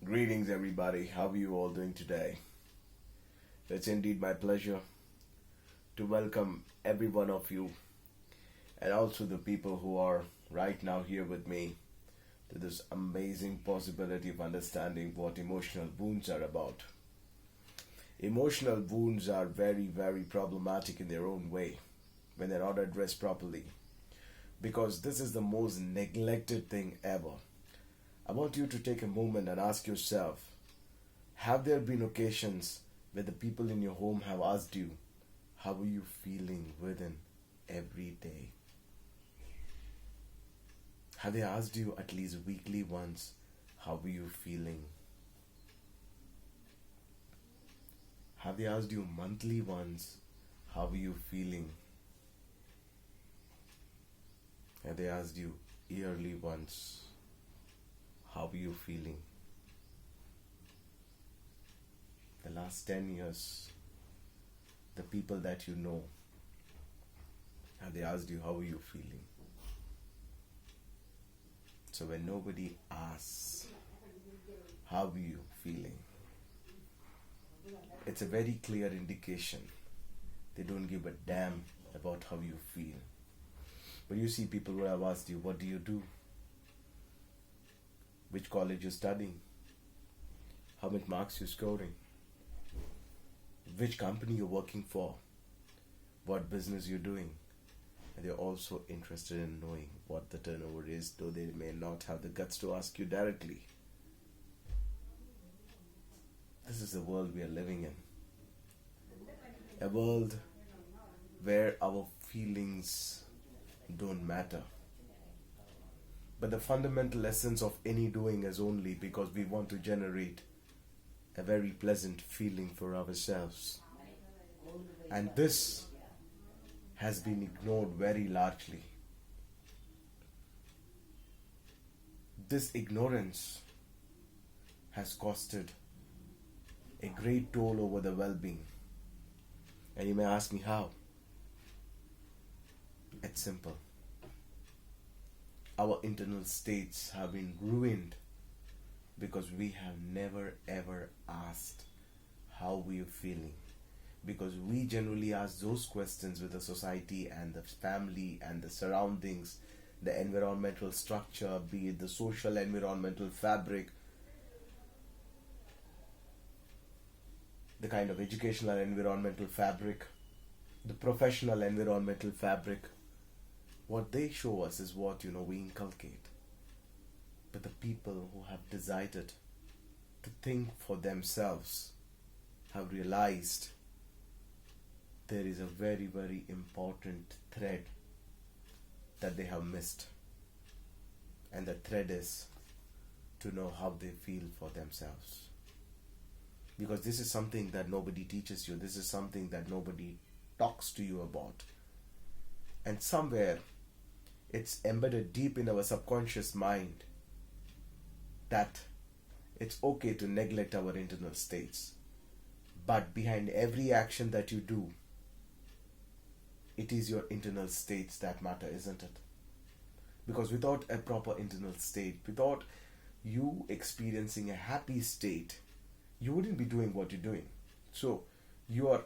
Greetings, everybody. How are you all doing today? It's indeed my pleasure to welcome every one of you and also the people who are right now here with me to this amazing possibility of understanding what emotional wounds are about. Emotional wounds are very, very problematic in their own way when they're not addressed properly because this is the most neglected thing ever. I want you to take a moment and ask yourself, have there been occasions where the people in your home have asked you, how are you feeling within every day? Have they asked you at least weekly once, how are you feeling? Have they asked you monthly once, how are you feeling? Have they asked you yearly once, how are you feeling? The last 10 years, the people that you know, have they asked you, how are you feeling? So when nobody asks, how are you feeling? It's a very clear indication they don't give a damn about how you feel. But you see people who have asked you, what do you do? Which college you're studying? How much marks you're scoring? Which company you're working for? What business you're doing? And they're also interested in knowing what the turnover is, though they may not have the guts to ask you directly. This is the world we are living in. A world where our feelings don't matter. But the fundamental essence of any doing is only because we want to generate a very pleasant feeling for ourselves. And this has been ignored very largely. This ignorance has costed a great toll over the well-being. And you may ask me how? It's simple. Our internal states have been ruined because we have never ever asked how we are feeling. Because we generally ask those questions with the society and the family and the surroundings, the environmental structure, be it the social environmental fabric, the kind of educational environmental fabric, the professional environmental fabric. What they show us is what we inculcate. But the people who have decided to think for themselves have realized there is a very, very important thread that they have missed. And the thread is to know how they feel for themselves. Because this is something that nobody teaches you. This is something that nobody talks to you about. And somewhere it's embedded deep in our subconscious mind that it's okay to neglect our internal states. But behind every action that you do, it is your internal states that matter, isn't it? Because without a proper internal state, without you experiencing a happy state, you wouldn't be doing what you're doing. So your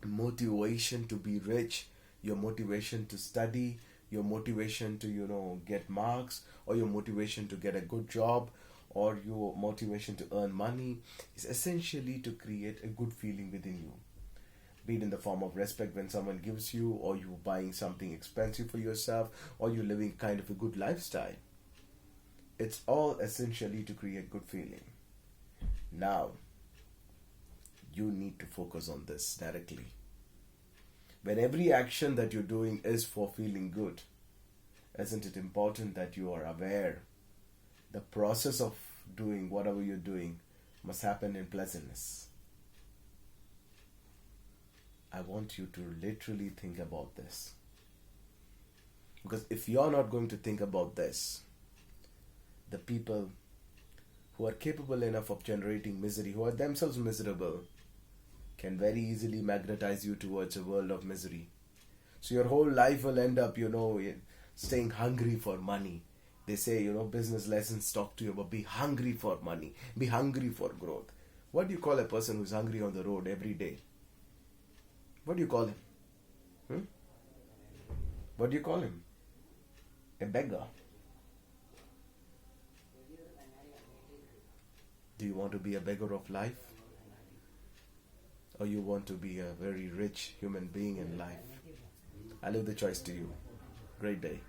motivation to be rich, your motivation to study, your motivation to get marks, or your motivation to get a good job, or your motivation to earn money is essentially to create a good feeling within you, be it in the form of respect when someone gives you, or you buying something expensive for yourself, or you living kind of a good lifestyle. It's all essentially to create good feeling. Now you need to focus on this directly. When every action that you're doing is for feeling good, isn't it important that you are aware the process of doing whatever you're doing must happen in pleasantness? I want you to literally think about this. Because if you're not going to think about this, the people who are capable enough of generating misery, who are themselves miserable, can very easily magnetize you towards a world of misery. So your whole life will end up, staying hungry for money, They say, business lessons talk to you about be hungry for money, be hungry for growth. What do you call a person who's hungry on the road every day? What do you call him? What do you call him? A beggar. Do you want to be a beggar of life? Or you want to be a very rich human being in life? I leave the choice to you. Great day.